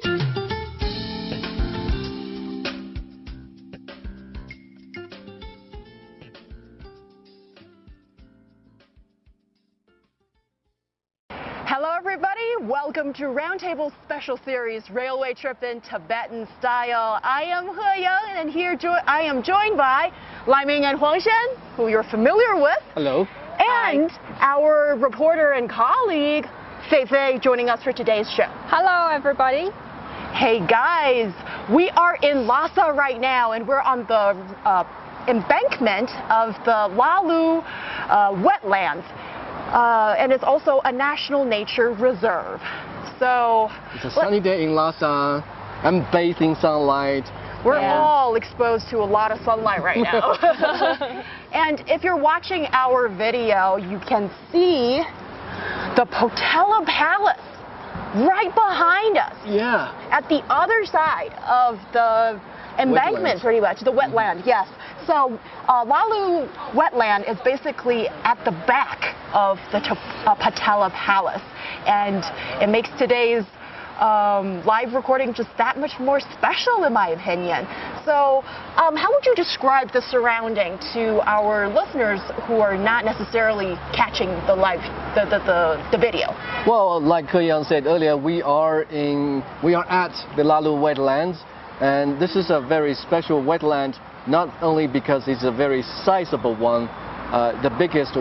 Hello everybody, welcome to Roundtable's special series, Railway Trip in Tibetan Style. I am He Yang, and here I am joined by Lai Ming and Huang Shen, who you're familiar with. Hello. And our reporter and colleague, Fei Fei, joining us for today's show. Hello everybody. Hey guys, we are in Lhasa right now, and we're on the embankment of the Lalu wetlands. And it's also a national nature reserve. So it's a sunny day in Lhasa. I'm bathed in sunlight. We're all exposed to a lot of sunlight right now. And if you're watching our video, you can see the Potala Palace right behind us. Yeah. At the other side of the embankment, pretty much, the wetland, yes. So Lalu Wetland is basically at the back of the Potala Palace, and it makes today's live recording just that much more special, in my opinion. So how would you describe the surrounding to our listeners who are not necessarily catching the the video? Well, like He Yang said earlier, we are at the Lalu Wetlands, and this is a very special wetland, not only because it's a very sizable one, the biggest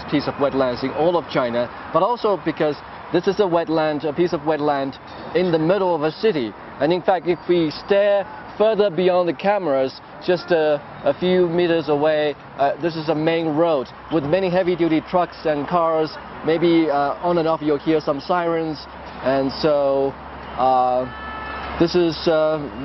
piece of wetlands in all of China, but also because this is a piece of wetland in the middle of a city. And in fact, if we stare further beyond the cameras, just a few meters away, this is a main road with many heavy-duty trucks and cars. Maybe on and off you'll hear some sirens, and so this is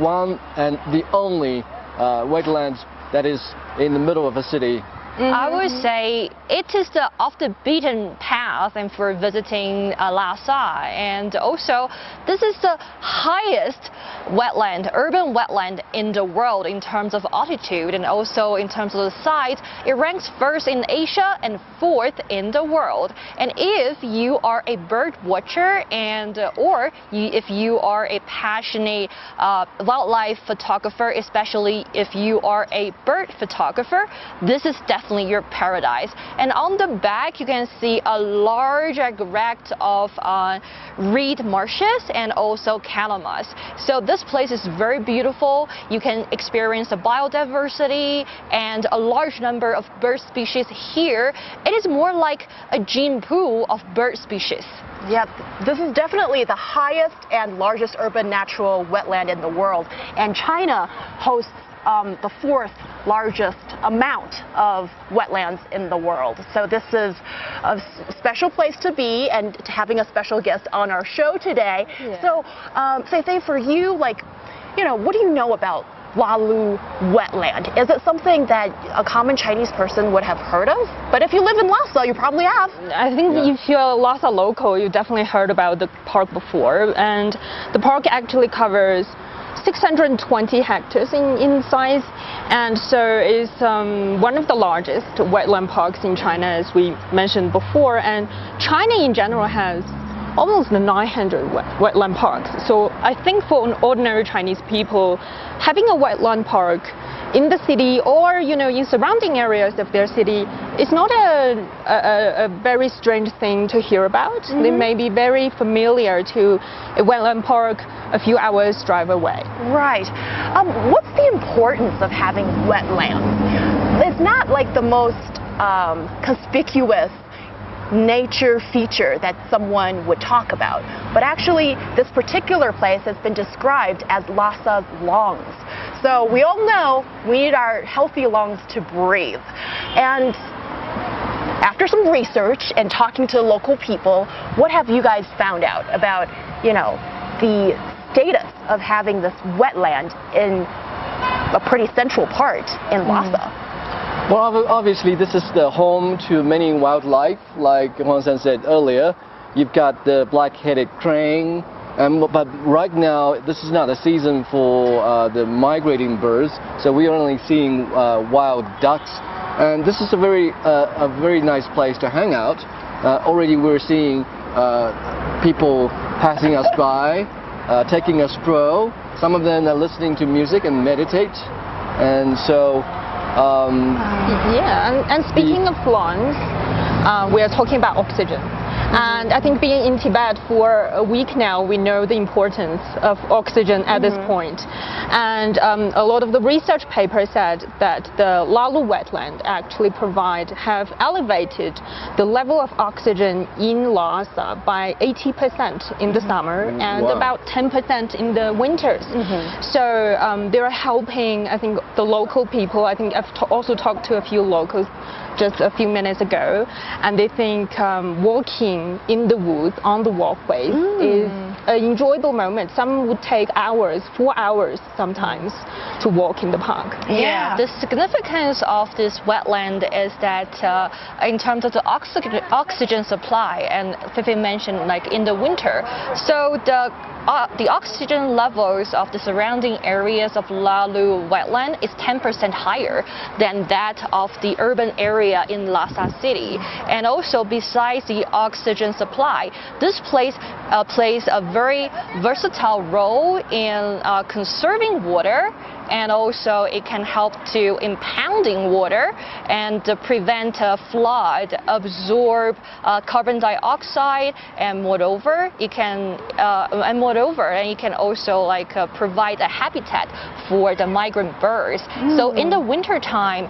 one and the only wetlands that is in the middle of a city. I would say it is the off the beaten path and for visiting Lhasa, and also this is the highest urban wetland in the world in terms of altitude, and also in terms of the size. It ranks first in Asia and fourth in the world. And if you are a bird watcher if you are a passionate wildlife photographer, especially if you are a bird photographer, this is definitely your paradise. And on the back you can see a large erect of reed marshes and also calamus. So this place is very beautiful. You can experience the biodiversity and a large number of bird species here. It is more like a gene pool of bird species. Yep, this is definitely the highest and largest urban natural wetland in the world, and China hosts the fourth largest amount of wetlands in the world. So this is a special place to be, and having a special guest on our show today. Yeah. So Fei, for you, what do you know about Lalu Wetland? Is it something that a common Chinese person would have heard of? But if you live in Lhasa, you probably have. I think if you're a Lhasa local, you definitely heard about the park before. And the park actually covers 620 hectares in size, and so it's one of the largest wetland parks in China, as we mentioned before. And China in general has almost 900 wetland parks. So I think for an ordinary Chinese people, having a wetland park in the city or in surrounding areas of their city is not a very strange thing to hear about. Mm-hmm. They may be very familiar to a wetland park a few hours drive away. Right. What's the importance of having wetlands? It's not like the most conspicuous nature feature that someone would talk about, but actually this particular place has been described as Lhasa's lungs. So we all know we need our healthy lungs to breathe. And after some research and talking to local people, what have you guys found out about, the status of having this wetland in a pretty central part in Lhasa? Well, obviously this is the home to many wildlife, like Huang San said earlier. You've got the black-headed crane, but right now this is not a season for the migrating birds, so we are only seeing wild ducks. And this is a very nice place to hang out. Already we're seeing people passing us by, taking a stroll. Some of them are listening to music and meditate. And so, and speaking of lungs, we are talking about oxygen. And I think being in Tibet for a week now, we know the importance of oxygen at this point. And a lot of the research papers said that the Lalu wetland actually have elevated the level of oxygen in Lhasa by 80% in the summer and about 10% in the winters. So they're helping, I think, the local people. I think I've also talked to a few locals just a few minutes ago, and they think walking in the woods on the walkways is an enjoyable moment. Some would take hours, 4 hours sometimes, to walk in the park. Yeah, the significance of this wetland is that in terms of the oxygen supply, and Fifi mentioned like in the winter, so the oxygen levels of the surrounding areas of Lalu wetland is 10% higher than that of the urban area in Lhasa city. And also, besides the oxygen supply, this place plays a very versatile role in conserving water, and also it can help to impounding water and prevent flood, absorb carbon dioxide, and moreover it can also like provide a habitat for the migrant birds. So in the winter time,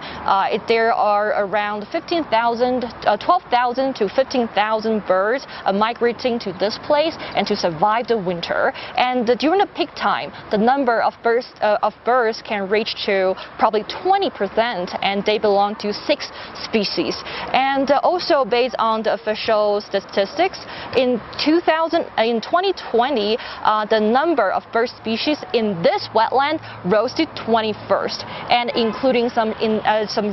there are around 12,000 to 15,000 birds migrating to this place and to survive the winter. And during the peak time, the number of birds can reach to probably 20%, and they belong to 6 species. And also based on the official statistics, in 2020, the number of bird species in this wetland rose to 21st, and including some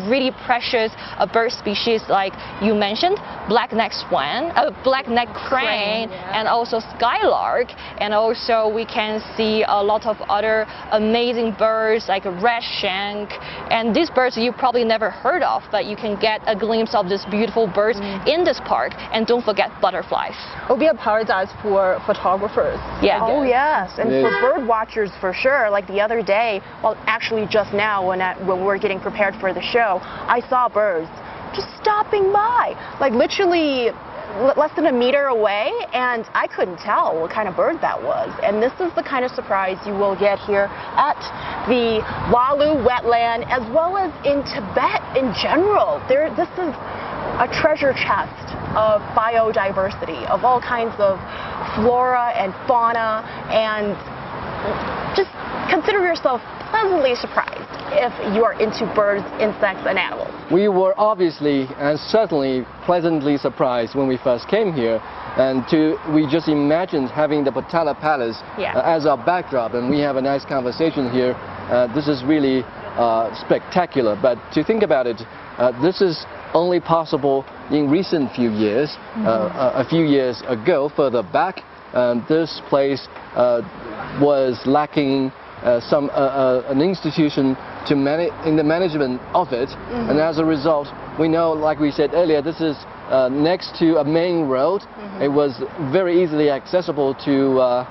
really precious bird species like you mentioned, black-necked swan, black-necked crane, and also skylark. And also we can see a lot of other amazing birds like red shank, and these birds you probably never heard of, but you can get a glimpse of these beautiful birds in this park. And don't forget butterflies. It will be a paradise for photographers. Yeah. Oh yes, and for bird watchers for sure. Like the other day, well actually just now when we're getting prepared for the show, I saw birds just stopping by, like literally less than a meter away, and I couldn't tell what kind of bird that was. And this is the kind of surprise you will get here at the Lalu wetland, as well as in Tibet in general. This is a treasure chest of biodiversity, of all kinds of flora and fauna, and just consider yourself pleasantly surprised if you are into birds, insects, and animals. We were obviously and certainly pleasantly surprised when we first came here, and we just imagined having the Potala Palace as our backdrop, and we have a nice conversation here. This is really spectacular, but to think about it, this is only possible in recent few years. A few years ago, further back, this place was lacking an institution in the management of it, and as a result, we know, like we said earlier, this is next to a main road. It was very easily accessible to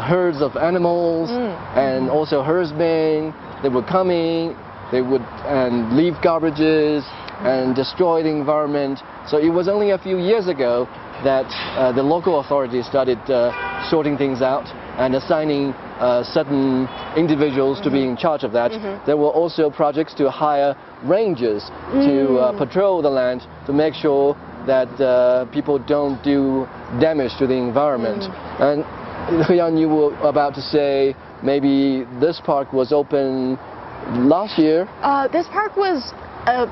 herds of animals and also herdsmen. They would come in, they would leave garbages and destroy the environment. So it was only a few years ago that the local authorities started sorting things out and assigning certain individuals to be in charge of that. There were also projects to hire rangers to patrol the land to make sure that people don't do damage to the environment. And Jan, you were about to say maybe this park was open last year? This park was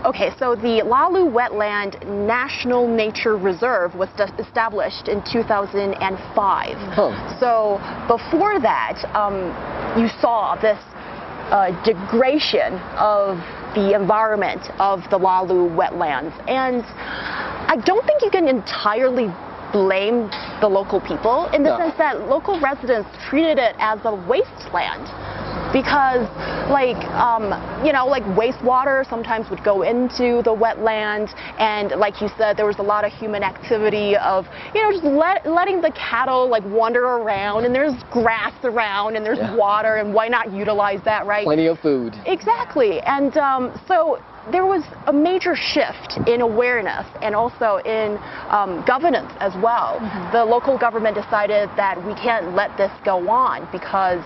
okay, so the Lalu Wetland National Nature Reserve was established in 2005. So before that, you saw this degradation of the environment of the Lalu wetlands. And I don't think you can entirely blame the local people in the sense that local residents treated it as a wasteland. because like like wastewater sometimes would go into the wetland, and like you said, there was a lot of human activity of just letting the cattle like wander around, and there's grass around, and there's water, and why not utilize that, right? Plenty of food. Exactly. And so there was a major shift in awareness and also in governance as well. The local government decided that we can't let this go on because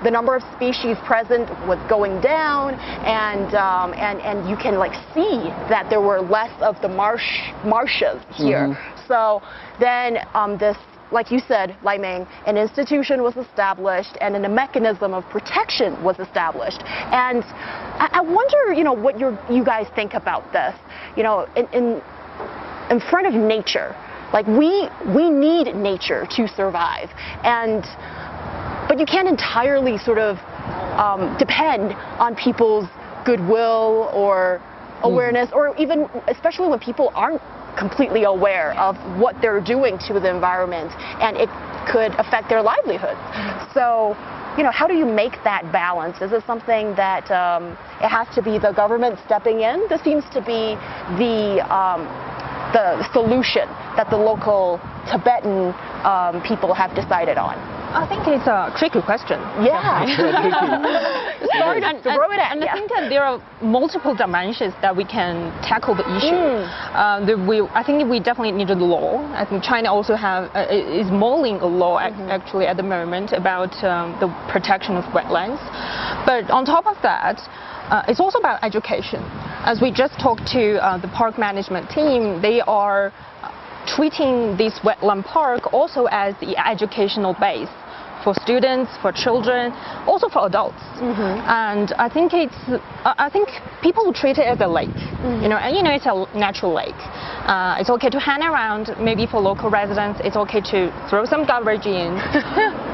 the number of species present was going down, and you can like see that there were less of the marshes here. So then this, like you said, Lai Ming, an institution was established and then a mechanism of protection was established. And I wonder, what you guys think about this. In front of nature, like we need nature to survive, but you can't entirely sort of depend on people's goodwill or awareness, or even especially when people aren't completely aware of what they're doing to the environment, and it could affect their livelihoods. So, how do you make that balance? Is it something that it has to be the government stepping in? This seems to be the solution that the local Tibetan people have decided on. I think it's a tricky question. Yeah. Sorry to throw it at you. I think that there are multiple dimensions that we can tackle the issue. I think we definitely need a law. I think China also is modeling a law actually at the moment about the protection of wetlands. But on top of that, it's also about education. As we just talked to the park management team, they are treating this wetland park also as the educational base for students, for children, also for adults. And I think people treat it as a lake, and it's a natural lake. It's okay to hang around. Maybe for local residents, it's okay to throw some garbage in,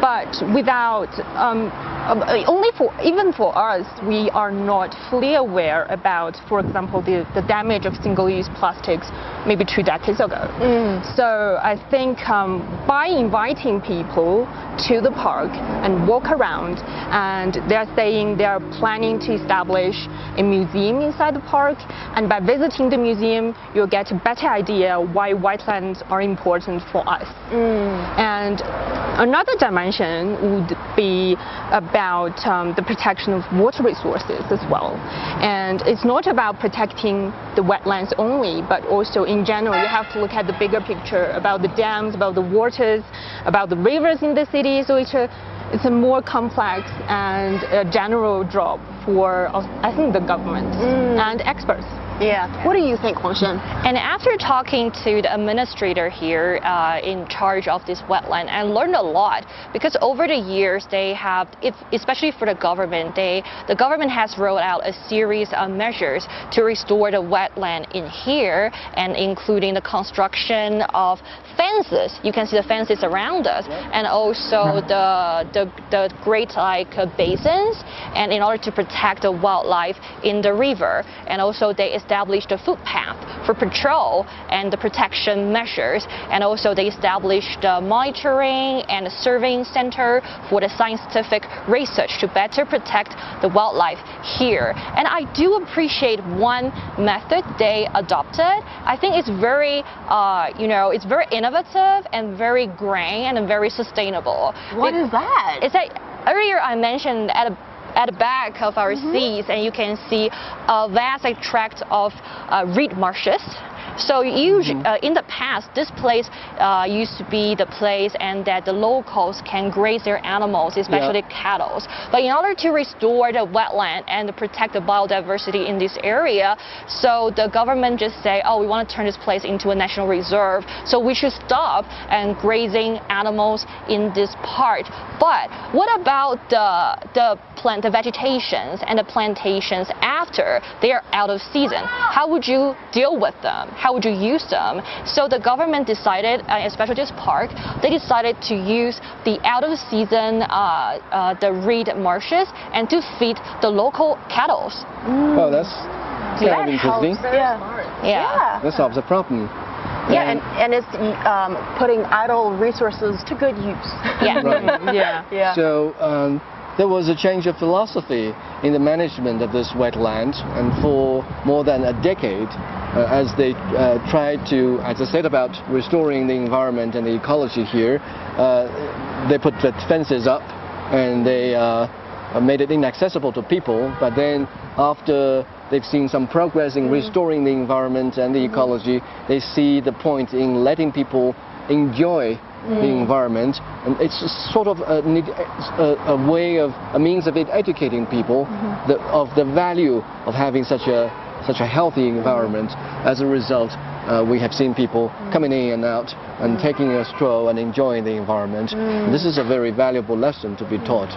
but without even for us, we are not fully aware about, for example, the damage of single-use plastics maybe 2 decades ago. So I think by inviting people to the park and walk around, and they're saying they're planning to establish a museum inside the park, and by visiting the museum, you'll get a better idea why wetlands are important for us. And another dimension would be about the protection of water resources as well. And it's not about protecting the wetlands only, but also in general, you have to look at the bigger picture about the dams, about the waters, about the rivers in the city. So it's a more complex and general job for, I think, the government and experts. Yeah. What do you think, Huang Shen? And after talking to the administrator here in charge of this wetland, I learned a lot, because over the years they have, especially for the government, the government has rolled out a series of measures to restore the wetland in here, and including the construction of fences. You can see the fences around us, and also the great basins, and in order to protect the wildlife in the river, and also they established a footpath for patrol and the protection measures, and also they established the monitoring and the surveying center for the scientific research to better protect the wildlife here. And I do appreciate one method they adopted. I think it's very, it's very innovative and very green and very sustainable. What is that? It's like earlier I mentioned at the back of our seats, and you can see a vast tract of reed marshes. So usually, in the past, this place used to be the place and that the locals can graze their animals, especially cattle. But in order to restore the wetland and to protect the biodiversity in this area, so the government just say, oh, we want to turn this place into a national reserve, so we should stop and grazing animals in this part. But what about the vegetations and the plantations after they are out of season? How would you deal with them? How would you use them? So the government decided, especially this park, they decided to use the out of season the reed marshes and to feed the local cattle. Oh, that's kind of interesting. Yeah. That solves the problem. Yeah, and it's putting idle resources to good use. Yeah. Right. Yeah. So there was a change of philosophy in the management of this wetland, and for more than a decade, as they tried to, as I said about restoring the environment and the ecology here, they put the fences up and they made it inaccessible to people. But then after they've seen some progress in restoring the environment and the ecology, they see the point in letting people enjoy the environment, and it's sort of a means of educating people of the value of having such a healthy environment. As a result, we have seen people coming in and out and taking a stroll and enjoying the environment. This is a very valuable lesson to be taught.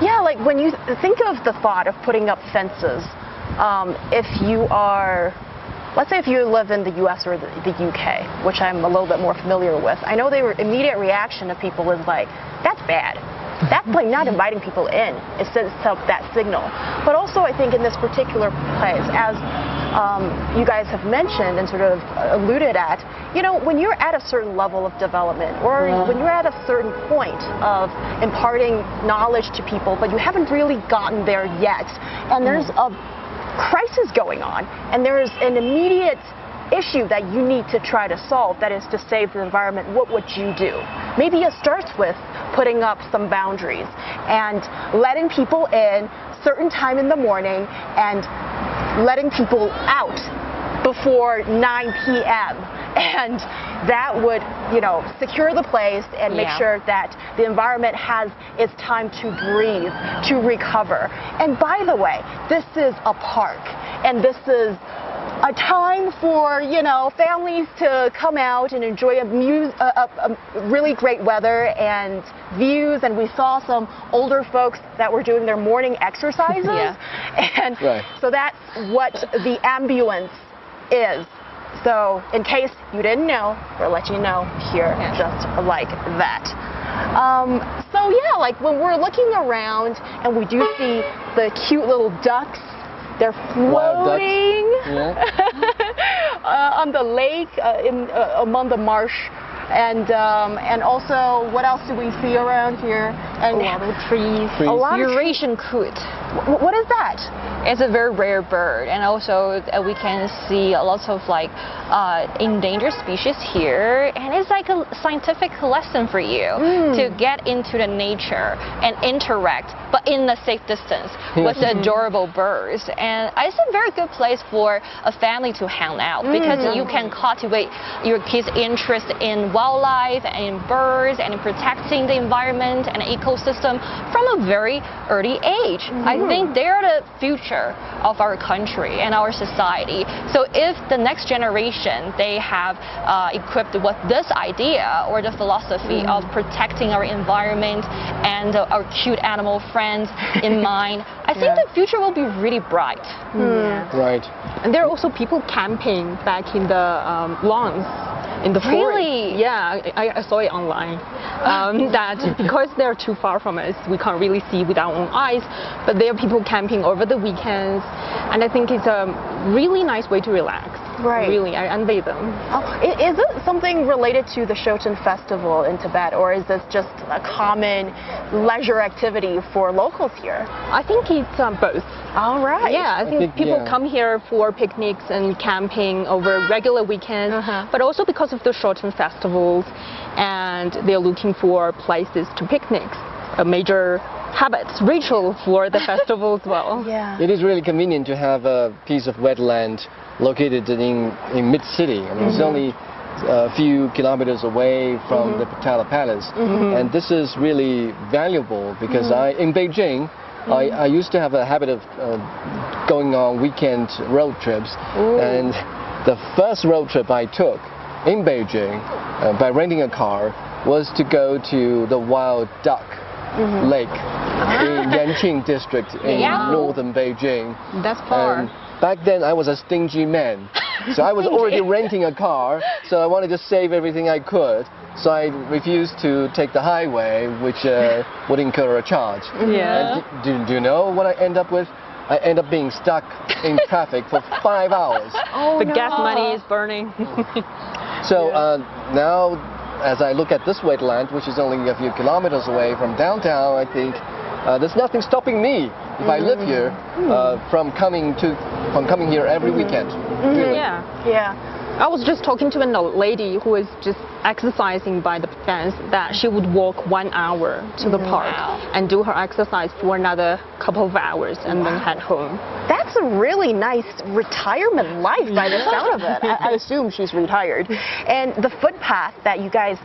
Yeah, like when you think of the thought of putting up fences, if you are, let's say if you live in the US or the UK, which I'm a little bit more familiar with, I know the immediate reaction of people is like, that's bad. That's like not inviting people in. It sends up that signal. But also I think in this particular place, as you guys have mentioned and sort of alluded at, you know, when you're at a certain level of development, or when you're at a certain point of imparting knowledge to people, but you haven't really gotten there yet, and there's a crisis going on, and there's an immediate issue that you need to try to solve, that is to save the environment, what would you do? Maybe it starts with putting up some boundaries and letting people in certain time in the morning and letting people out before 9 p.m. and that would, you know, secure the place and make sure that the environment has its time to breathe, to recover. And by the way, this is a park, and this is a time for, you know, families to come out and enjoy a really great weather and views. And we saw some older folks that were doing their morning exercises. And so that's what the ambience is. So in case you didn't know, we'll let you know here just like that. So yeah, like when we're looking around and we do see the cute little ducks, they're floating on the lake among the marsh. And also, what else do we see around here? And a lot of trees. A lot of Eurasian coot. What is that? It's a very rare bird, and also we can see lots of like endangered species here, and it's like a scientific lesson for you to get into the nature and interact, but in a safe distance with the adorable birds. And it's a very good place for a family to hang out, because you can cultivate your kids' interest in wildlife and in birds and in protecting the environment and ecosystem from a very early age. I think they're the future of our country and our society. So if the next generation, they have equipped with this idea or the philosophy of protecting our environment and our cute animal friends in mind, I think the future will be really bright. Right. And there are also people camping back in the lawns in the forest. Really? Yeah, I saw it online. That because they're too far from us, we can't really see with our own eyes, but there are people camping over the weekends, and I think it's a really nice way to relax. Right. Really, I envy them. Is it something related to the Shoten festival in Tibet, or is this just a common leisure activity for locals here? I think it's both. All right. Yeah, I think people come here for picnics and camping over regular weekends, but also because of the Shoten festivals, and they're looking for places to picnics, a major habits, ritual for the festival as well. It is really convenient to have a piece of wetland located in mid-city. I mean, it's only a few kilometers away from the Potala Palace, and this is really valuable because in Beijing, I used to have a habit of going on weekend road trips, and the first road trip I took in Beijing by renting a car was to go to the Wild Duck Lake in Yanqing district in northern Beijing. That's far. And back then I was a stingy man, so I was already renting a car, so I wanted to save everything I could. So I refused to take the highway, which would incur a charge. And do you know what I end up with? I end up being stuck in traffic for 5 hours. The gas money is burning. So now, as I look at this wetland, which is only a few kilometers away from downtown, I think there's nothing stopping me if I live here from coming here every weekend. Really. Yeah. I was just talking to a lady who was just exercising by the fence that she would walk 1 hour to the park and do her exercise for another couple of hours and then head home. That's a really nice retirement life by the sound of it. I assume she's retired. And the footpath that you guys,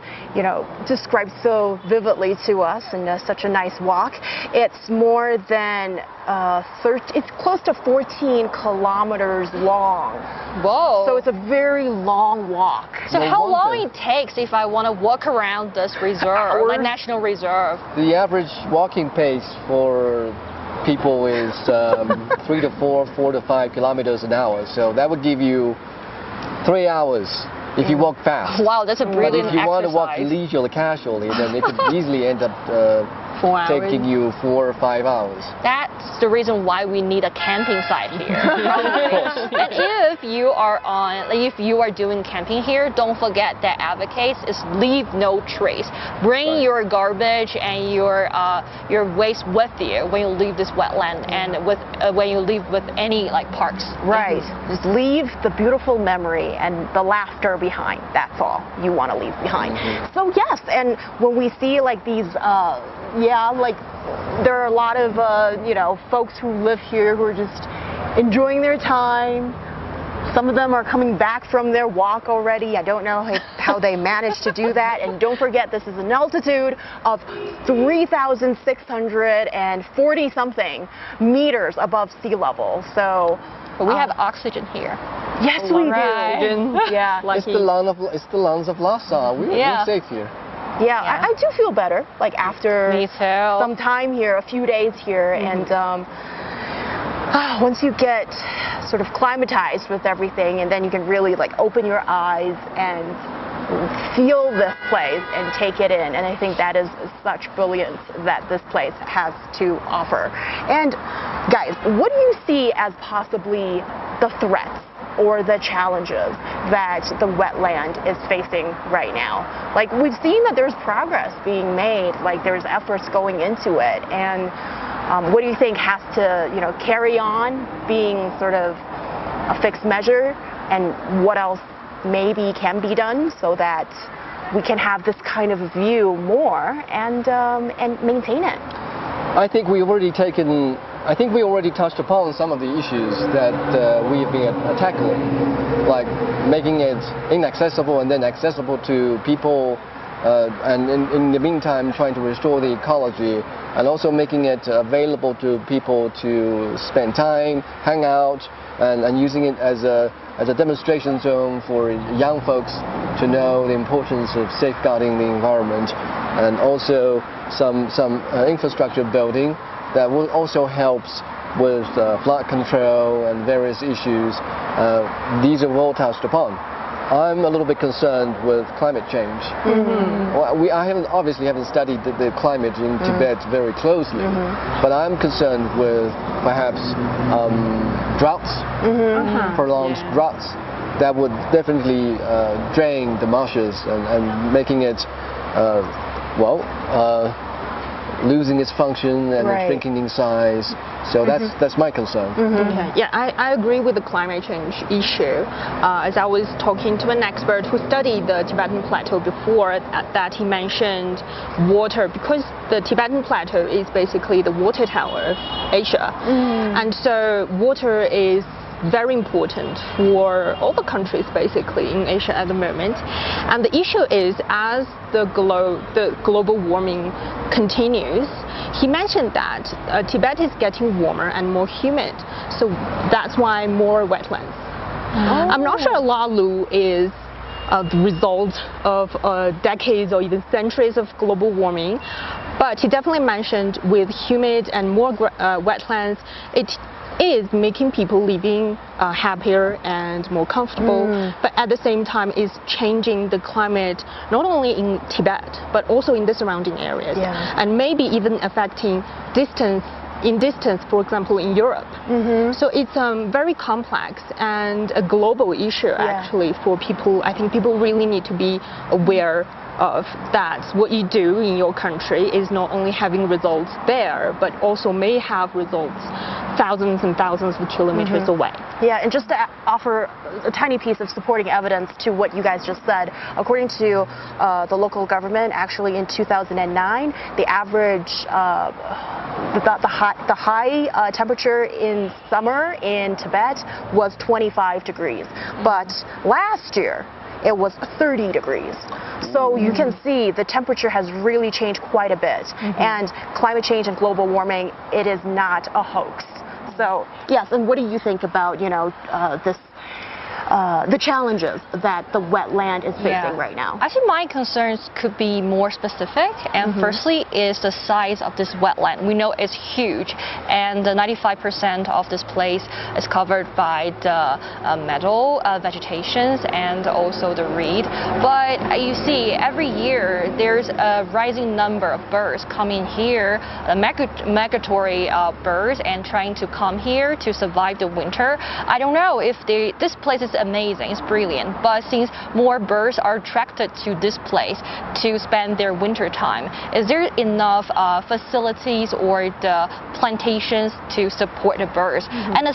described so vividly to us in such a nice walk, it's more than it's close to 14 kilometers long. Whoa. So it's a very long walk. So how long it takes if I want to walk around this reserve, like national reserve? The average walking pace for people is 3 to 4, 4 to 5 kilometers an hour. So that would give you 3 hours if you walk fast. Wow, that's a brilliant But if you exercise. want to walk leisurely, casually, then it could easily end up 4 hours. taking you 4 or 5 hours. That's the reason why we need a camping site here. And if you are doing camping here, don't forget that advocates is leave no trace. Bring your garbage and your waste with you when you leave this wetland and when you leave with any parks. Right. Just leave the beautiful memory and the laughter behind. That's all you want to leave behind. So yes, and when we see these there are a lot of folks who live here who are just enjoying their time. Some of them are coming back from their walk already. I don't know how they managed to do that. And don't forget, this is an altitude of 3,640 something meters above sea level. So But we have oxygen here. yes, we do. Yeah. It's the lungs of Lhasa. We're safe here. Yeah, I do feel better, after Me too. some time here, a few days here, and once you get sort of climatized with everything, and then you can really open your eyes and feel this place and take it in, and I think that is such brilliance that this place has to offer. And guys, what do you see as possibly the threats or the challenges that the wetland is facing right now? We've seen that there's progress being made, there's efforts going into it, and what do you think has to carry on being sort of a fixed measure, and what else maybe can be done so that we can have this kind of view more and maintain it? I think we already touched upon some of the issues that we've been tackling, like making it inaccessible and then accessible to people, and in the meantime trying to restore the ecology, and also making it available to people to spend time, hang out, and using it as a demonstration zone for young folks to know the importance of safeguarding the environment, and also some infrastructure building that will also help with flood control and various issues. These are all touched upon. I'm a little bit concerned with climate change. Well, I obviously haven't studied the climate in Tibet very closely, but I'm concerned with perhaps droughts, prolonged droughts that would definitely drain the marshes and making it, losing its function and shrinking in size. So that's my concern. Yeah, I agree with the climate change issue. As I was talking to an expert who studied the Tibetan plateau before, that he mentioned water, because the Tibetan plateau is basically the water tower of Asia. And so water is very important for all the countries basically in Asia at the moment. And the issue is, as the global warming continues, he mentioned that Tibet is getting warmer and more humid, so that's why more wetlands. I'm not sure Lalu is the result of decades or even centuries of global warming, but he definitely mentioned with humid and more wetlands, it is making people living happier and more comfortable, but at the same time is changing the climate not only in Tibet but also in the surrounding areas, and maybe even affecting distance in distance, for example, in Europe. So it's very complex and a global issue actually for people. I think people really need to be aware of that. What you do in your country is not only having results there, but also may have results thousands and thousands of kilometers away. Yeah, and just to offer a tiny piece of supporting evidence to what you guys just said, according to the local government, actually in 2009, the average, the high temperature in summer in Tibet was 25 degrees, but last year it was 30 degrees. So you can see the temperature has really changed quite a bit. And climate change and global warming, it is not a hoax. So yes, and what do you think about, you know, the challenges that the wetland is facing right now? I think my concerns could be more specific, and firstly is the size of this wetland. We know it's huge, and 95% of this place is covered by the meadow vegetations and also the reed. But you see, every year there's a rising number of birds coming here, migratory birds, and trying to come here to survive the winter. I don't know if this place is amazing, it's brilliant, but since more birds are attracted to this place to spend their winter time, is there enough facilities or the plantations to support the birds? And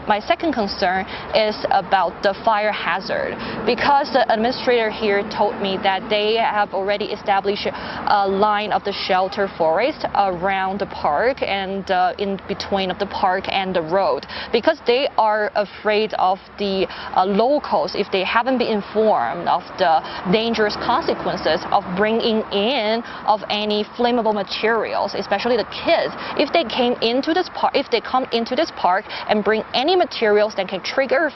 my second concern is about the fire hazard, because the administrator here told me that they have already established a line of the shelter forest around the park and in between of the park and the road, because they are afraid of the locals, if they haven't been informed of the dangerous consequences of bringing in of any flammable materials, especially the kids. If they come into this park and bring any materials that can trigger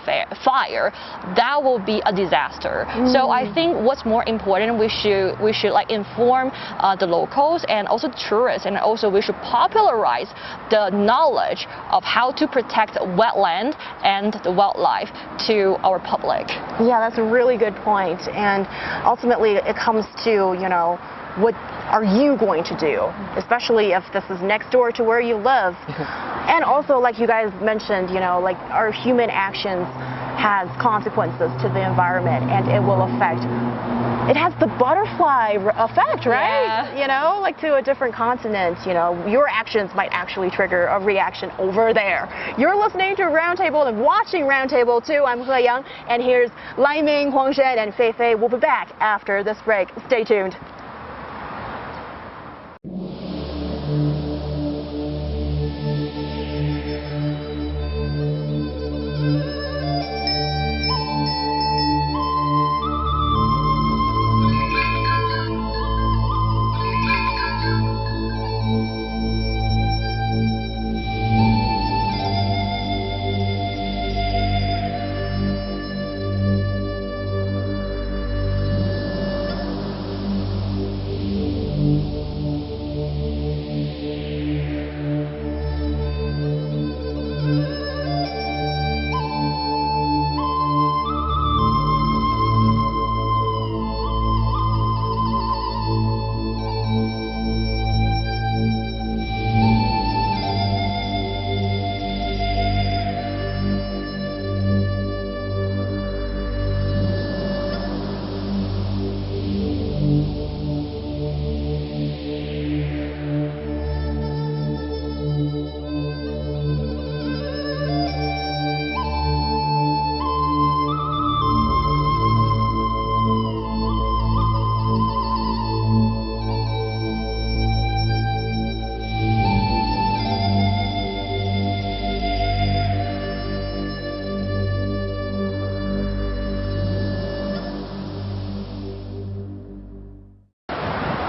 fire, that will be a disaster. So I think what's more important, we should like inform the locals and also tourists, and also we should popularize the knowledge of how to protect wetland and the wildlife to our public. Yeah, that's a really good point. And ultimately it comes to, you know, what are you going to do, especially if this is next door to where you live. And also, like you guys mentioned, you know, like our human actions has consequences to the environment, and it will affect, it has the butterfly effect, right? Yeah. You know, like to a different continent, you know, your actions might actually trigger a reaction over there. You're listening to Roundtable and watching Roundtable too. I'm He Yang, and here's Lai Ming, Huang Shen, and Fei Fei. We'll be back after this break. Stay tuned.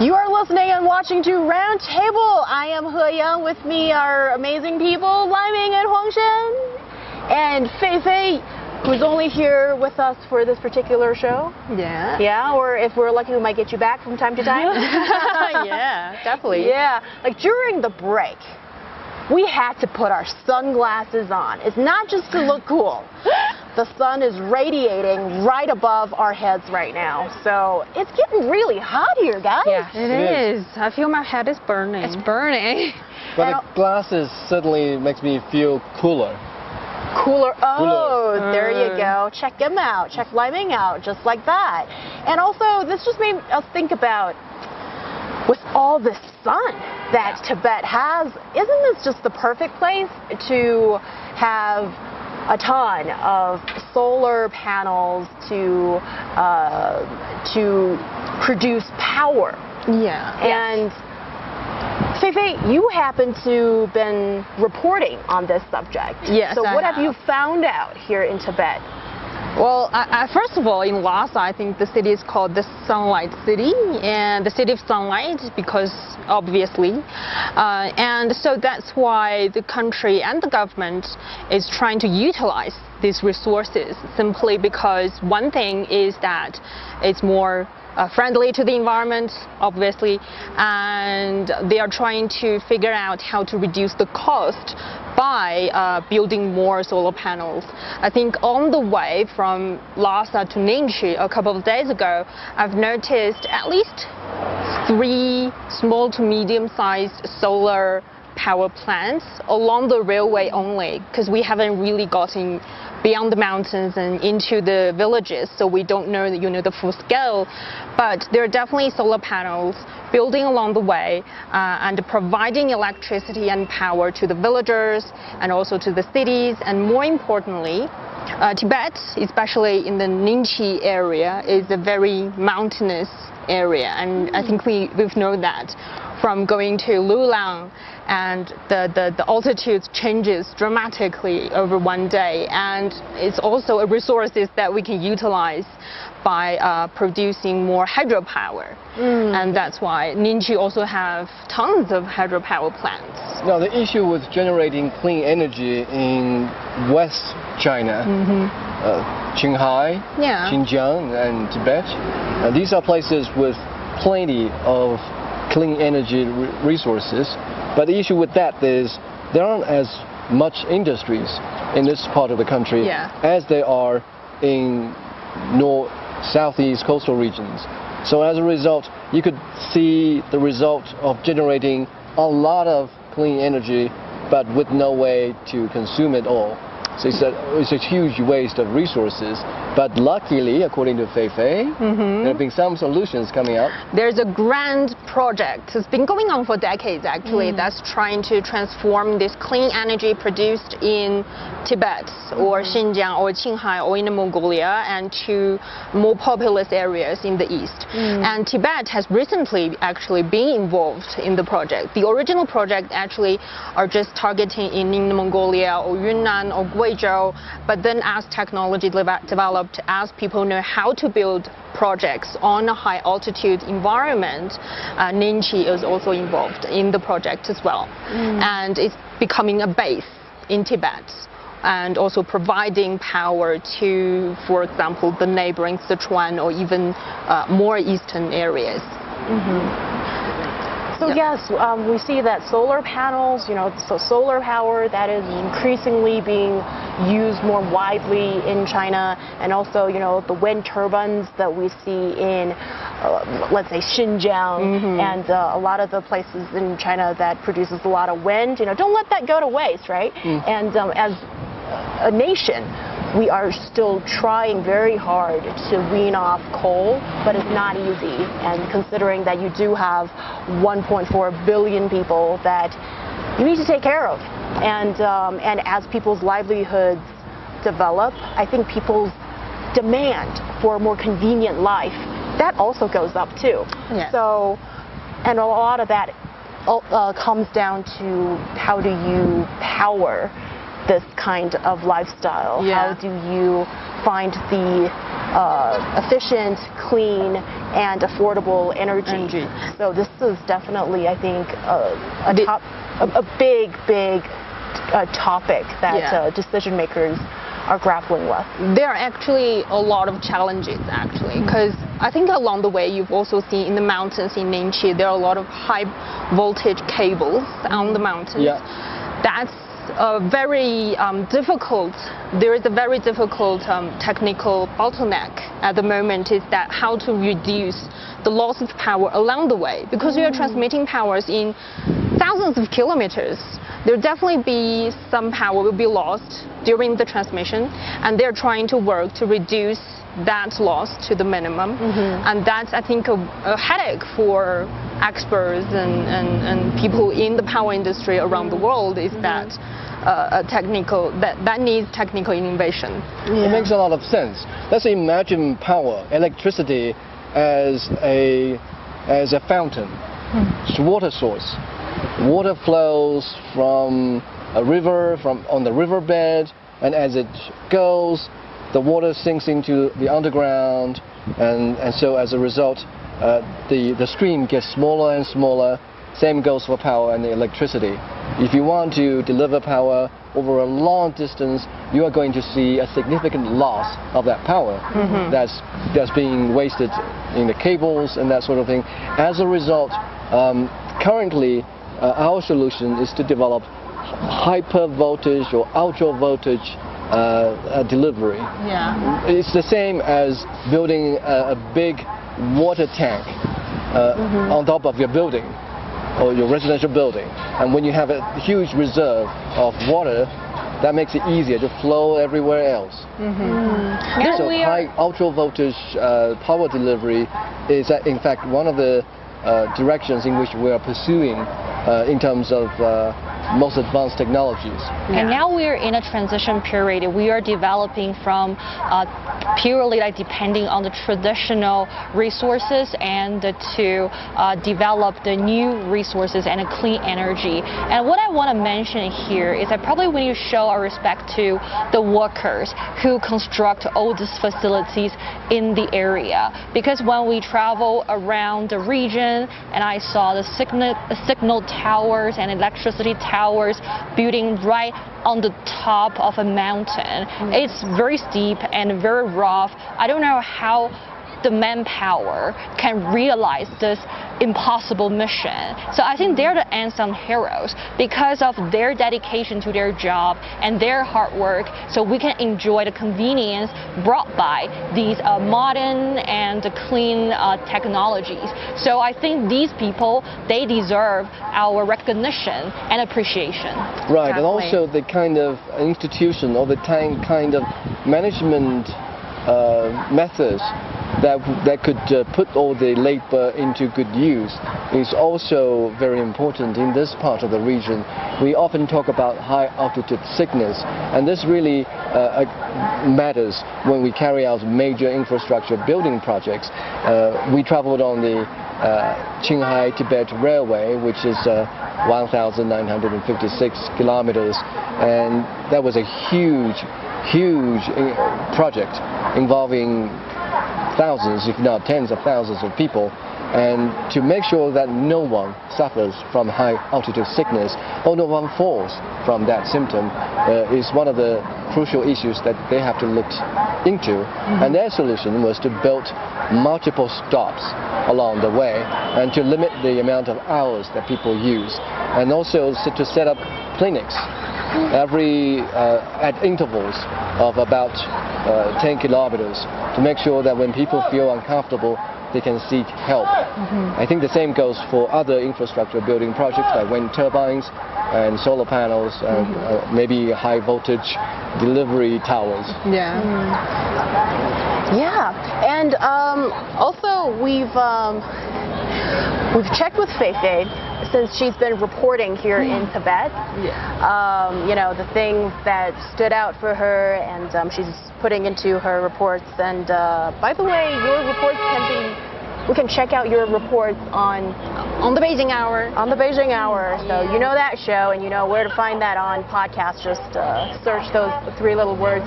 You are listening and watching to Roundtable. I am He Yang. With me are amazing people, Lai Ming and Huang Shen, and Fei Fei, who's only here with us for this particular show. Yeah. Yeah, or if we're lucky, we might get you back from time to time. Yeah, definitely. Yeah, like during the break, we had to put our sunglasses on. It's not just to look cool. The sun is radiating right above our heads right now. So it's getting really hot here, guys. Yeah, It is. I feel my head is burning. it's burning. But the glasses certainly makes me feel cooler. Cooler. Oh, Cooler. there you go. Check him out. Check Liming out, just like that. And also, this just made us think about, with all the sun that Tibet has, isn't this just the perfect place to have a ton of solar panels to produce power? Yeah. And Feifei, you happen to been reporting on this subject. Yes, So what I have you found out here in Tibet? Well, first of all, in Lhasa, I think the city is called the Sunlight City, and the city of sunlight, because obviously, and so that's why the country and the government is trying to utilize these resources, simply because one thing is that it's more friendly to the environment, obviously, and they are trying to figure out how to reduce the cost by building more solar panels. I think on the way from Lhasa to Ningxi a couple of days ago, I've noticed at least 3 small to medium-sized solar power plants along the railway only, because we haven't really gotten beyond the mountains and into the villages, so we don't know, the full scale. But there are definitely solar panels building along the way and providing electricity and power to the villagers and also to the cities. And more importantly, Tibet, especially in the Ningxi area, is a very mountainous area, and I think we've known that from going to Lulang, and the altitude changes dramatically over one day, and it's also a resources that we can utilize by producing more hydropower, and that's why Ningxi also have tons of hydropower plants. Now, the issue with generating clean energy in West China, Qinghai, Xinjiang, and Tibet, these are places with plenty of clean energy resources, but the issue with that is there aren't as much industries in this part of the country as there are in southeast coastal regions. So as a result, you could see the result of generating a lot of clean energy, but with no way to consume it all. So it's a huge waste of resources. But luckily, according to Feifei, there have been some solutions coming up. There's a grand project. It's been going on for decades, actually, that's trying to transform this clean energy produced in Tibet or Xinjiang or Qinghai or Inner Mongolia and to more populous areas in the east. And Tibet has recently actually been involved in the project. The original project actually are just targeting in Inner Mongolia or Yunnan or Guizhou, but then as technology developed, as people know how to build projects on a high altitude environment, Ningxi is also involved in the project as well. And it's becoming a base in Tibet and also providing power to, for example, the neighboring Sichuan or even more eastern areas. So yes, we see that solar panels, so solar power that is increasingly being used more widely in China, and also, the wind turbines that we see in, let's say, Xinjiang, and a lot of the places in China that produces a lot of wind. Don't let that go to waste, right? And as a nation, we are still trying very hard to wean off coal, but it's not easy. And considering that you do have 1.4 billion people that you need to take care of, and as people's livelihoods develop, I think people's demand for a more convenient life, that also goes up too. So, and a lot of that comes down to how do you power this kind of lifestyle? How do you find the efficient, clean, and affordable energy? So this is definitely, I think, a big topic that decision makers are grappling with. There are actually a lot of challenges, actually, because I think along the way you've also seen in the mountains in Ningxi there are a lot of high voltage cables on the mountains. That's very difficult. There is a very difficult technical bottleneck at the moment, is that how to reduce the loss of power along the way, because we are transmitting powers in thousands of kilometers, there'll definitely be some power will be lost during the transmission, and they're trying to work to reduce that loss to the minimum. And that's, I think, a headache for experts and people in the power industry around the world, is that that needs technical innovation. It makes a lot of sense. Let's imagine power, electricity, as a fountain. It's a water source. Water flows from a river, on the riverbed, and as it goes, the water sinks into the underground, and so as a result, the stream gets smaller and smaller. Same goes for power and electricity. If you want to deliver power over a long distance, you are going to see a significant loss of that power that's being wasted in the cables and that sort of thing. As a result, currently our solution is to develop hyper voltage or ultra voltage delivery. It's the same as building a big water tank on top of your building or your residential building, and when you have a huge reserve of water, that makes it easier to flow everywhere else. So high ultra voltage power delivery is in fact one of the directions in which we are pursuing in terms of most advanced technologies. And now we're in a transition period. We are developing from purely depending on the traditional resources and to develop the new resources and a clean energy. And what I want to mention here is that probably we need to show our respect to the workers who construct all these facilities in the area. Because when we travel around the region and I saw the signal towers and electricity towers building right on the top of a mountain. It's very steep and very rough. I don't know how the manpower can realize this impossible mission. So I think they're the unsung heroes because of their dedication to their job and their hard work, so we can enjoy the convenience brought by these modern and clean technologies. So I think these people, they deserve our recognition and appreciation. Right, and also the kind of institution or the kind of management methods that could put all the labor into good use is also very important in this part of the region. We often talk about high altitude sickness, and this really matters when we carry out major infrastructure building projects. We traveled on the Qinghai-Tibet Railway, which is 1,956 kilometers, and that was a huge project involving thousands, if not tens of thousands of people, and to make sure that no one suffers from high altitude sickness or no one falls from that symptom is one of the crucial issues that they have to look into. And their solution was to build multiple stops along the way and to limit the amount of hours that people use, and also to set up clinics at intervals of about 10 kilometers to make sure that when people feel uncomfortable, they can seek help. I think the same goes for other infrastructure building projects like wind turbines and solar panels and maybe high voltage delivery towers. And also we've checked with Feifei since she's been reporting here in Tibet. You know, the things that stood out for her, and she's putting into her reports. And by the way, your reports we can check out your reports on the Beijing Hour. On the Beijing Hour. So you know that show, and you know where to find that on podcast. Just search those three little words.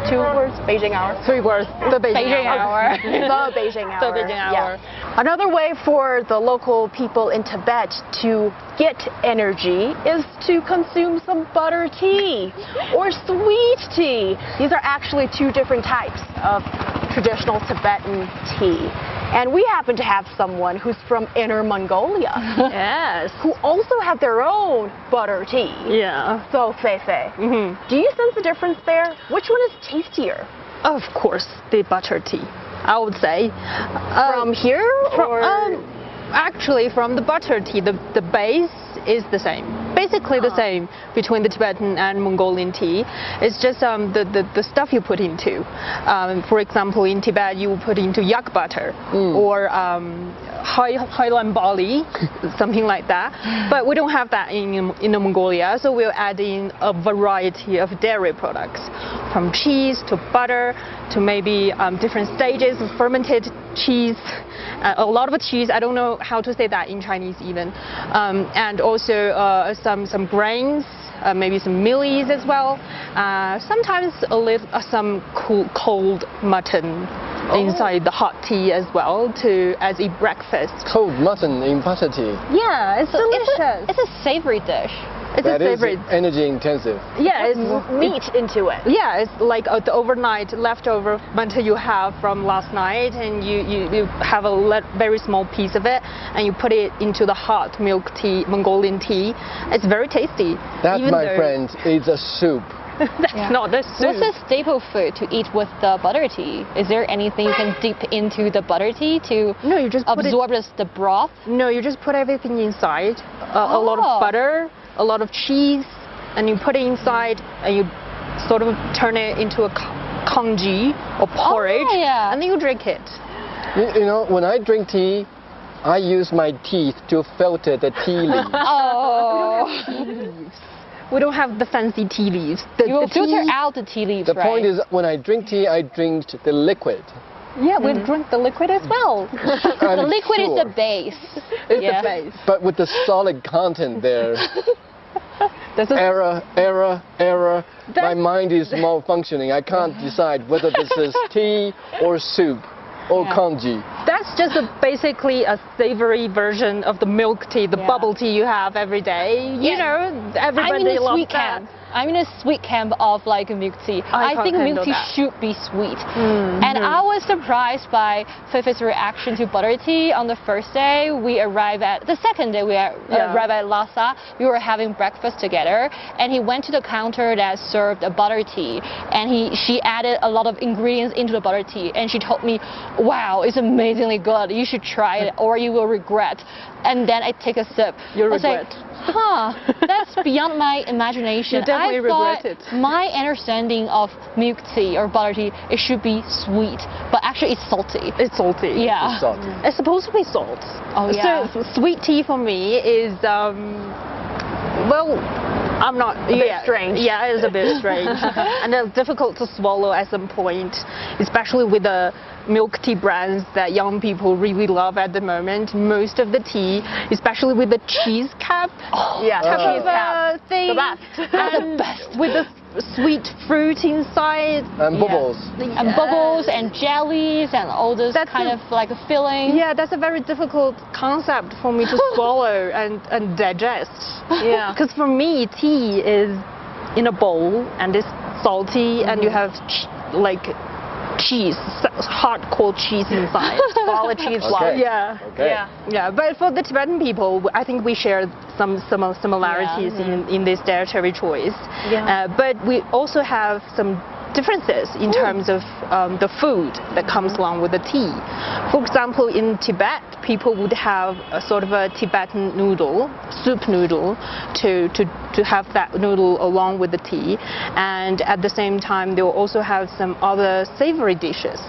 2 words. Beijing Hour. 3 words. The Beijing Hour. The Beijing Hour. The Beijing Hour. Another way for the local people in Tibet to get energy is to consume some butter tea or sweet tea. These are actually 2 different types of traditional Tibetan tea. And we happen to have someone who's from Inner Mongolia. Who also have their own butter tea. So, Feifei, do you sense a difference there? Which one is tastier? Of course, the butter tea, I would say. From here? Actually, from the butter tea, the base is the same. Basically the same between the Tibetan and Mongolian tea. It's just the stuff you put into. For example, in Tibet, you put into yak butter or Highland barley, something like that. But we don't have that in Mongolia, so we'll add in a variety of dairy products, from cheese to butter to maybe different stages of fermented cheese. A lot of cheese, I don't know how to say that in Chinese even, and also some grains, maybe some mealies as well. Sometimes some cold mutton inside the hot tea as well as a breakfast. Cold mutton in butter tea. Yeah, it's delicious. It's a savory dish. It's a savory. Energy intensive. Yeah, it's meat into it. Yeah, it's like the overnight leftover mutton you have from last night, and you have a very small piece of it, and you put it into the hot milk tea, Mongolian tea. It's very tasty. That, my friend, is a soup. That's not the soup. What's a staple food to eat with the butter tea? Is there anything you can dip into the butter tea to absorb the broth? No, you just put everything inside. A lot of butter, a lot of cheese, and you put it inside, and you sort of turn it into a congee or porridge, and then you drink it. You know, when I drink tea, I use my teeth to filter the tea leaf. We don't have the fancy tea leaves. You will filter out the tea leaves, The point is, when I drink tea, I drink the liquid. Yeah, we drink the liquid as well. The liquid is the base. It's the base. But with the solid content there. Error. My mind is malfunctioning. I can't decide whether this is tea or soup or congee. That's just basically a savory version of the milk tea, the bubble tea you have every day. You know, everybody loves that. I'm in a sweet camp of like milk tea. I think milk tea should be sweet. And I was surprised by Feifei's reaction to butter tea. On the first day, the second day we arrived at Lhasa. We were having breakfast together, and he went to the counter that served a butter tea, and she added a lot of ingredients into the butter tea, and she told me, "Wow, it's amazingly good. You should try it, or you will regret." And then I take a sip. You'll regret. That's beyond my imagination. You definitely regret it. My understanding of milk tea or butter tea, it should be sweet, but actually it's salty. It's salty. Yeah. It's salty. It's supposed to be salt. Oh yeah. So sweet tea for me is I'm not. A bit strange. Yeah, it is a bit strange, and it's difficult to swallow at some point, especially with the milk tea brands that young people really love at the moment. Most of the tea, especially with the cheese cap, cheese cap thing, the best. And the best with the sweet fruit inside and bubbles. And bubbles and jellies and all this kind of like a filling. Yeah, that's a very difficult concept for me to swallow and digest. Yeah. Because for me, tea is in a bowl and it's salty, and you have cheese, hardcore cheese inside. Solid cheese block. Okay. Yeah. Okay. Yeah, but for the Tibetan people, I think we share some similarities in this dietary choice. Yeah. But we also have some differences in terms of the food that comes along with the tea. For example, in Tibet, people would have a sort of a Tibetan noodle, soup noodle, to have that noodle along with the tea. And at the same time, they'll also have some other savory dishes.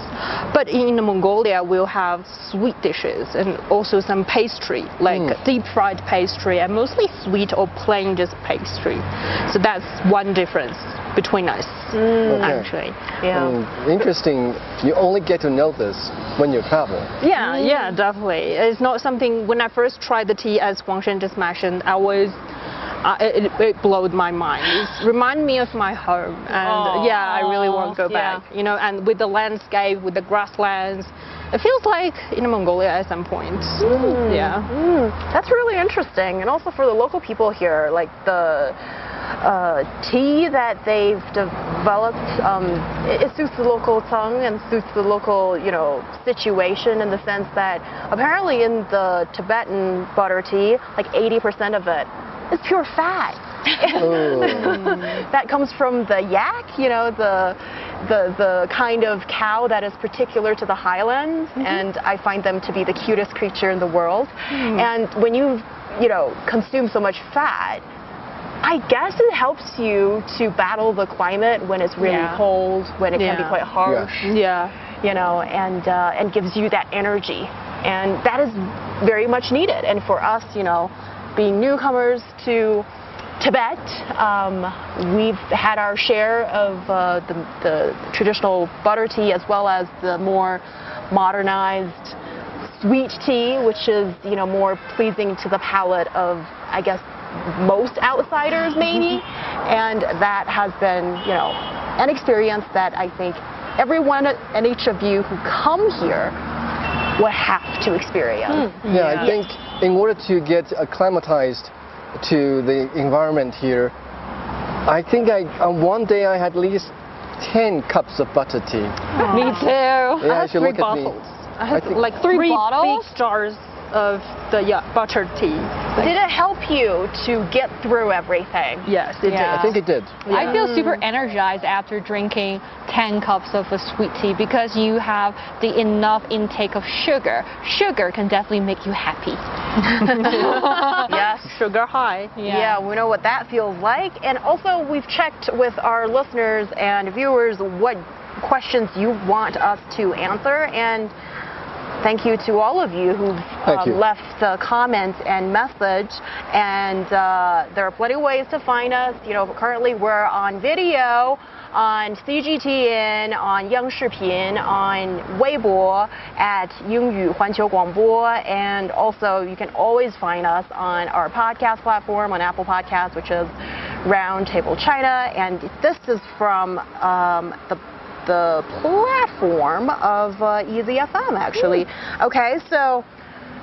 But in Mongolia, we'll have sweet dishes and also some pastry, like deep fried pastry, and mostly sweet or plain just pastry. So that's one difference between us, actually. Yeah. Interesting. You only get to know this when you travel. Yeah, definitely. It's not something. When I first tried the tea, as Guangshen just mentioned, it blew my mind. It reminded me of my home, and I really want to go back. You know, and with the landscape, with the grasslands, it feels like in Mongolia at some point. That's really interesting, and also for the local people here, like the tea that they've developed, it suits the local tongue and suits the local, situation, in the sense that apparently in the Tibetan butter tea, like 80% of it is pure fat. That comes from the yak, the kind of cow that is particular to the highlands, and I find them to be the cutest creature in the world. And when you consume so much fat, I guess it helps you to battle the climate when it's really cold, when it can be quite harsh. And gives you that energy, and that is very much needed. And for us, being newcomers to Tibet, we've had our share of the traditional butter tea, as well as the more modernized sweet tea, which is more pleasing to the palate of, I guess, most outsiders maybe. And that has been an experience that I think everyone and each of you who come here would have to experience. I think in order to get acclimatized to the environment here, I think one day I had at least 10 cups of butter tea. Me too. Yeah, I should look at me. I had like three bottles? big jars of the butter tea. Did it help you to get through everything? Yes, it did. I think it did. I feel super energized after drinking 10 cups of a sweet tea because you have the enough intake of sugar. Sugar can definitely make you happy. Yes. Sugar high. Yeah, we know what that feels like. And also, we've checked with our listeners and viewers what questions you want us to answer. And thank you to all of you who've left the comments and message. And there are plenty of ways to find us. Currently we're on video, on CGTN, on Yang on Weibo, at 英语环球广播, and also you can always find us on our podcast platform, on Apple Podcasts, which is Roundtable China. And this is from the platform of Easy FM, actually. Okay, so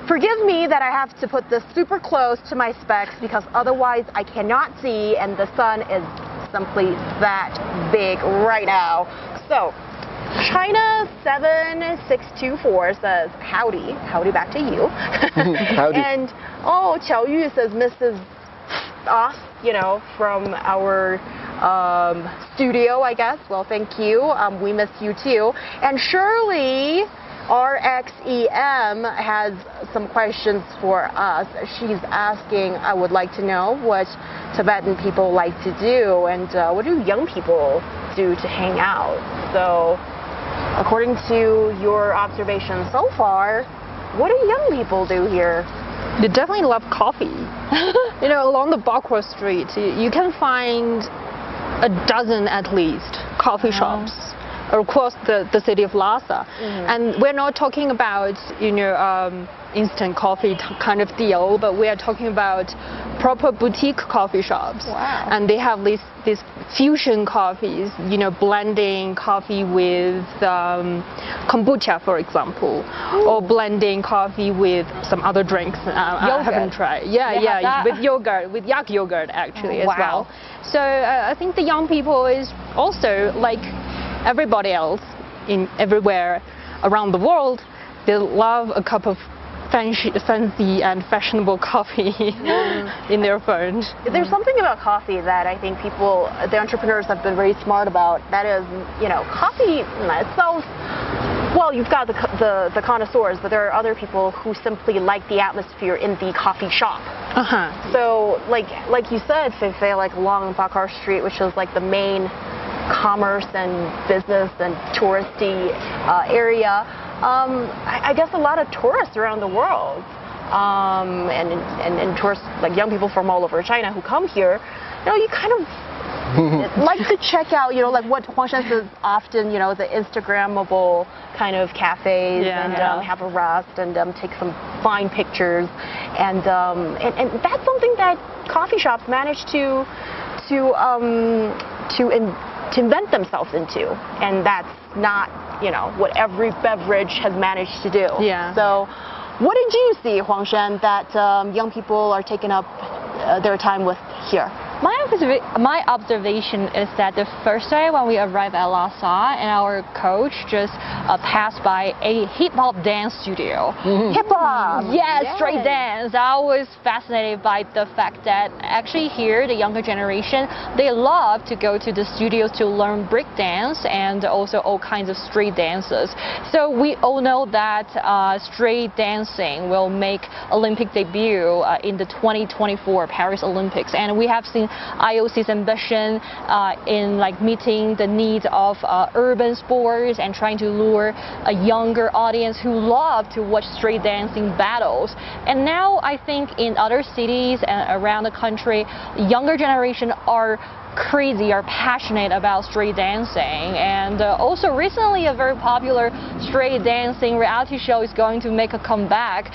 forgive me that I have to put this super close to my specs because otherwise I cannot see, and the sun is simply that big right now. So China 7624 says howdy back to you. Howdy. And Qiao Yu says Mrs. Us, from our studio, I guess. Well, thank you. We miss you too. And Shirley RXEM has some questions for us. She's asking, I would like to know what Tibetan people like to do, and what do young people do to hang out? So, according to your observations so far, what do young people do here? They definitely love coffee. Along the Bakwa Street, you can find a dozen at least coffee shops across the city of Lhasa. And we're not talking about, instant coffee kind of deal, but we are talking about proper boutique coffee shops. Wow. And they have these fusion coffees, blending coffee with kombucha, for example, or blending coffee with some other drinks. I haven't tried. With yogurt, with yak yogurt actually as well. So I think the young people is also like everybody else everywhere around the world. They love a cup of fancy and fashionable coffee in their phone. There's something about coffee that I think the entrepreneurs have been very smart about. That is, coffee itself. Well, you've got the connoisseurs, but there are other people who simply like the atmosphere in the coffee shop. So, like you said, Feifei, like along Bakar Street, which is like the main commerce and business and touristy area. I guess a lot of tourists around the world, and tourists, like young people from all over China who come here, you kind of like to check out, like what Huangshan says often, the Instagrammable kind of cafes, and have a rest and take some fine pictures, and that's something that coffee shops manage to invent themselves into, and that's not, what every beverage has managed to do. So, what did you see, Huangshan, that young people are taking up their time with here? My my observation is that the first day when we arrived at Lhasa, and our coach just passed by a hip hop dance studio. Hip hop. Yes, straight dance. I was fascinated by the fact that actually here the younger generation, they love to go to the studios to learn break dance and also all kinds of street dances. So we all know that street dancing will make Olympic debut in the 2024 Paris Olympics, and we have seen IOC's ambition in like meeting the needs of urban sports and trying to lure a younger audience who love to watch street dancing battles. And now I think in other cities and around the country, younger generation are crazy, are passionate about street dancing. And also recently a very popular street dancing reality show is going to make a comeback.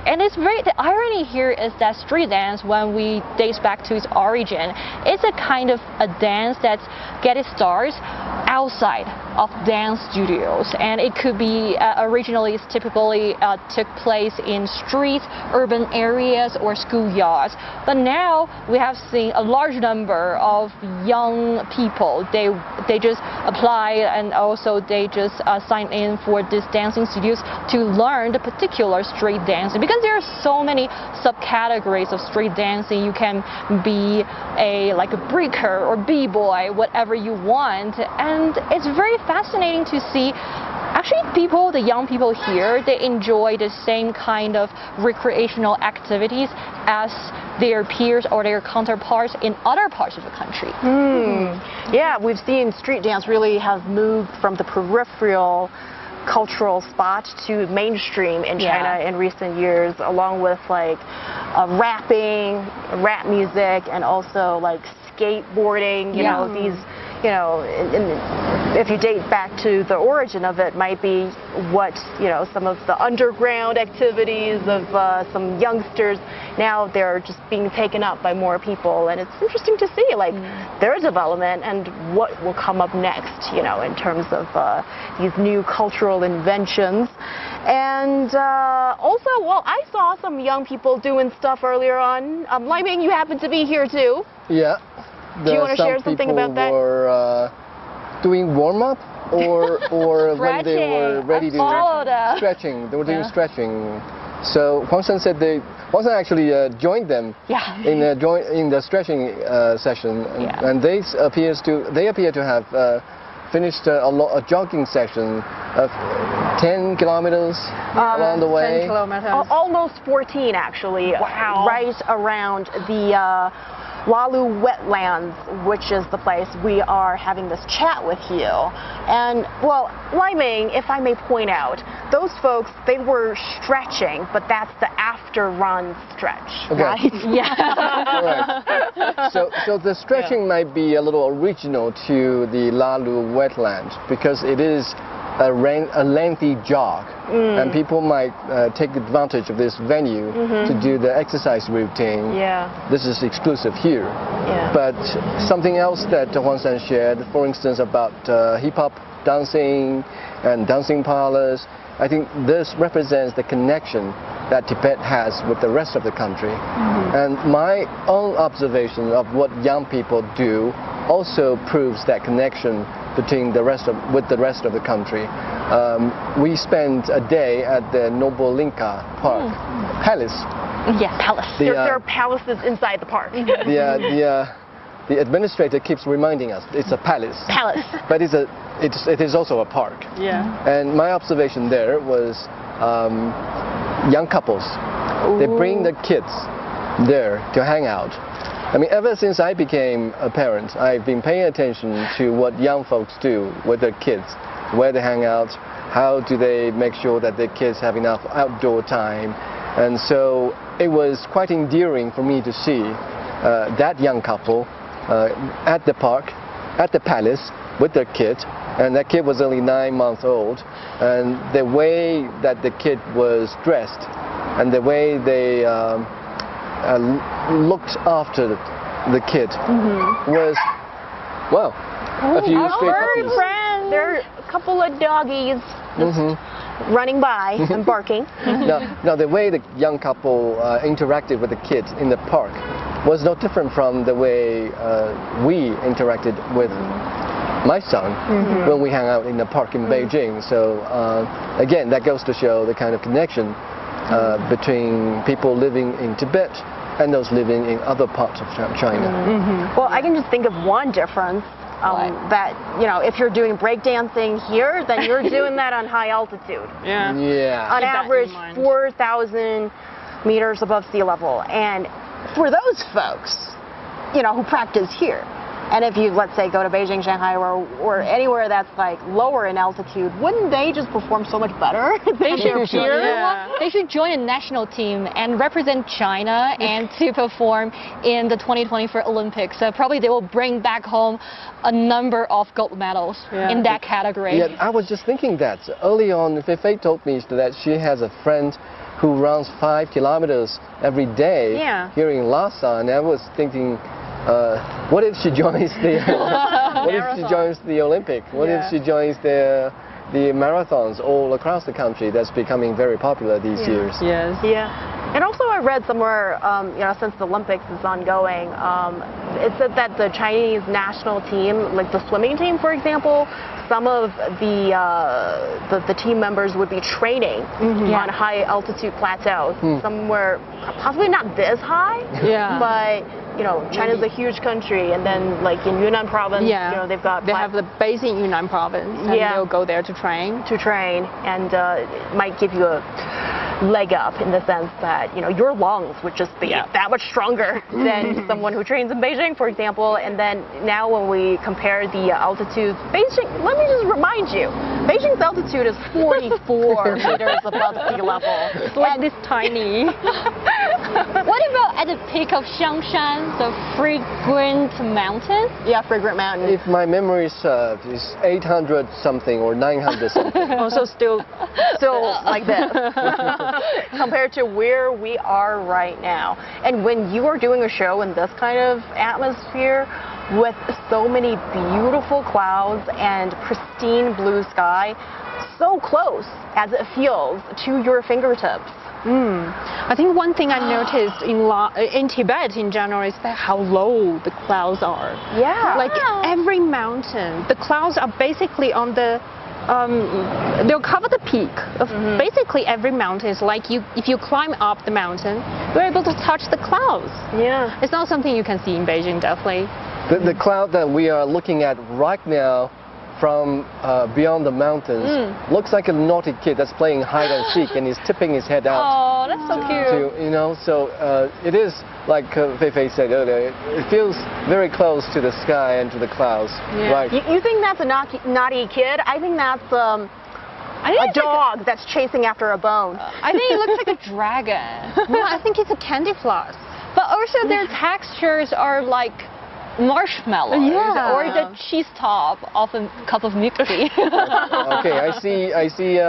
And the irony here is that street dance, when we dates back to its origin, it's a kind of a dance that's get its start outside of dance studios, and it could be originally typically took place in streets, urban areas, or schoolyards. But now we have seen a large number of young people. They just apply, and also they just sign in for these dancing studios to learn the particular street dancing, because there are so many subcategories of street dancing. You can be like a breaker or b-boy, whatever you want, and it's very fascinating to see. Actually, the young people here, they enjoy the same kind of recreational activities as their peers or their counterparts in other parts of the country. Yeah, we've seen street dance really have moved from the peripheral cultural spot to mainstream in China in recent years, along with like rapping, rap music, and also like skateboarding. You know, these, you know, if you date back to the origin of it, might be what, you know, some of the underground activities of some youngsters. Now they're just being taken up by more people, and it's interesting to see like their development and what will come up next, you know, in terms of these new cultural inventions. And also, well, I saw some young people doing stuff earlier on. Lai Ming, you happen to be here too. Yeah. Do you want to share something about that? Were doing warm up or when they were ready to stretching. They were doing stretching. So Huang Shan said Huang Shan actually joined them in the stretching session, and they appear to have finished a jogging session of 10 kilometers along the way. 10 kilometers. Almost 14 actually. Wow. Right around the Lalu Wetlands, which is the place we are having this chat with you. And, well, Lai Ming, if I may point out, those folks, they were stretching, but that's the after-run stretch, right? Correct. So the stretching might be a little original to the Lalu Wetland, because it is a lengthy jog, and people might take advantage of this venue to do the exercise routine. This is exclusive here. But something else that Huang Shan shared, for instance, about hip-hop dancing and dancing parlors, I think this represents the connection that Tibet has with the rest of the country. And my own observation of what young people do also proves that connection between the rest of the country. We spent a day at the Nobolinka Park Palace. Yes, palace. There are palaces inside the park. The administrator keeps reminding us it's a palace. But it is also a park. And my observation there was young couples. They bring the kids there to hang out. I mean, ever since I became a parent, I've been paying attention to what young folks do with their kids, where they hang out, how do they make sure that their kids have enough outdoor time. And so it was quite endearing for me to see that young couple at the park, at the palace, with their kid. And that kid was only 9 months old. And the way that the kid was dressed and the way they looked after the kid was, well, a few stray puppies. There are a couple of doggies running by and barking. Now, the way the young couple interacted with the kids in the park was no different from the way we interacted with my son when we hang out in the park in Beijing. So again, that goes to show the kind of connection between people living in Tibet and those living in other parts of China. Well, I can just think of one difference. That, you know, if you're doing breakdancing here, then you're doing that on high altitude. Yeah. On average, 4,000 meters above sea level. And for those folks, you know, who practice here, and if you, let's say, go to Beijing, Shanghai, or anywhere that's like lower in altitude, wouldn't they just perform so much better than their peers? They should join a national team and represent China and to perform in the 2024 Olympics. Probably they will bring back home a number of gold medals in that category. Yeah, I was just thinking that. Early on, Fei told me that she has a friend who runs 5 kilometers every day here in Lhasa, and I was thinking, what if she joins the what if she joins the Olympic? What if she joins the marathons all across the country? That's becoming very popular these years. And also I read somewhere, you know, since the Olympics is ongoing, it said that the Chinese national team, like the swimming team, for example, some of the team members would be training on high altitude plateaus, somewhere possibly not this high, but you know, China's a huge country, and then like in Yunnan province, you know, they have the base in Yunnan province, and they'll go there to train. And it might give you a leg up in the sense that, you know, your lungs would just be that much stronger than someone who trains in Beijing, for example. And then now when we compare the altitudes, Beijing, let me just remind you, Beijing's altitude is 44 meters above sea level. It's like this tiny. What about at the peak of Shangshan, the Fragrant Mountain? Yeah, Fragrant Mountain. If my memory serves, it's 800 something or 900 something. Also still like this. Compared to where we are right now. And when you are doing a show in this kind of atmosphere with so many beautiful clouds and pristine blue sky, so close as it feels to your fingertips. I think one thing I noticed in Tibet in general is that how low the clouds are. Like every mountain, the clouds are basically on the they'll cover the peak of basically every mountain. It's like if you climb up the mountain, you're able to touch the clouds. It's not something you can see in Beijing, definitely. The cloud that we are looking at right now from beyond the mountains looks like a naughty kid that's playing hide and seek, and he's tipping his head out. Oh, that's so cute. You know, so it is like Fei said earlier. It feels very close to the sky and to the clouds. Right. You think that's a naughty kid? I think that's a dog that's chasing after a bone. I think it looks like a dragon. No, I think it's a candy floss. But also their textures are like marshmallows or the cheese top of a cup of milk tea. Okay, I see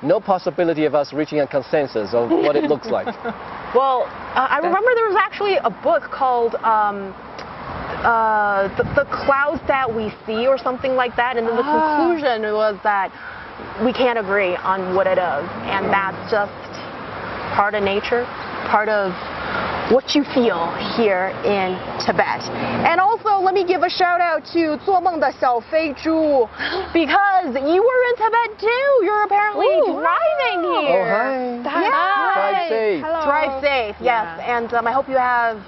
no possibility of us reaching a consensus of what it looks like. Well, I remember there was actually a book called The Clouds That We See or something like that, and then the conclusion was that we can't agree on what it is, and that's just part of nature, part of what you feel here in Tibet. And also, let me give a shout out to 做梦的小飞猪, because you were in Tibet too. You're apparently driving here. Oh, hi. Drive safe. Hello. Drive safe, yes. And I hope you have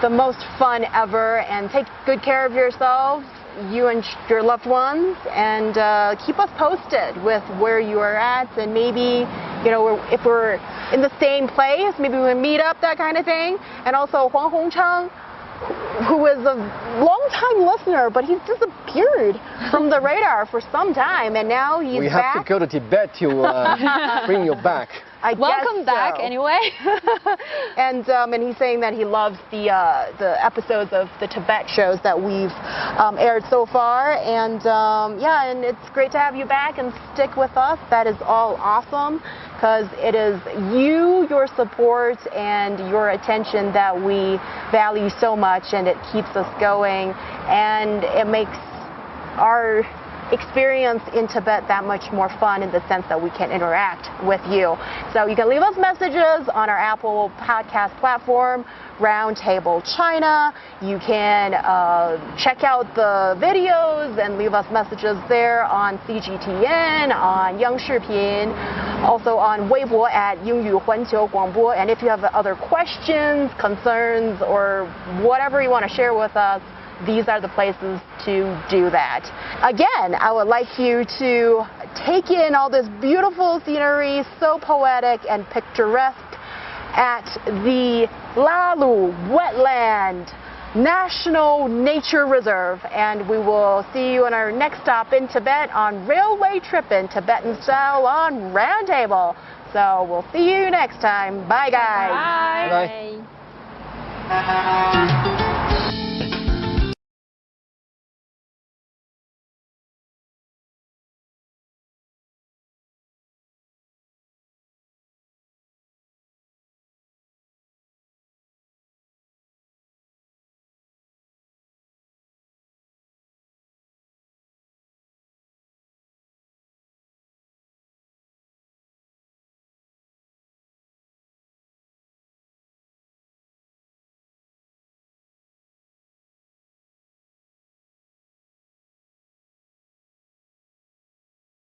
the most fun ever, and take good care of yourselves, you and your loved ones, and keep us posted with where you are at, and maybe, you know, if we're in the same place, maybe we meet up, that kind of thing. And also Huang Hongcheng, who is a long-time listener, but he's disappeared from the radar for some time, and now he's back. We have to go to Tibet to bring you back. Welcome back, anyway. And he's saying that he loves the episodes of the Tibet shows that we've aired so far, and and it's great to have you back and stick with us. That is all awesome, because it is you, your support, and your attention that we value so much, and it keeps us going, and it makes our experience in Tibet that much more fun in the sense that we can interact with you. So you can leave us messages on our Apple podcast platform, Roundtable China. You can check out the videos and leave us messages there on CGTN, on Young Chirping, also on Weibo at 英语环球广播. And if you have other questions, concerns, or whatever you want to share with us, these are the places to do that. Again, I would like you to take in all this beautiful scenery, so poetic and picturesque, at the Lalu Wetland National Nature Reserve. And we will see you on our next stop in Tibet on Railway Trip in Tibetan Style on Roundtable. So we'll see you next time. Bye, guys. Bye. Bye.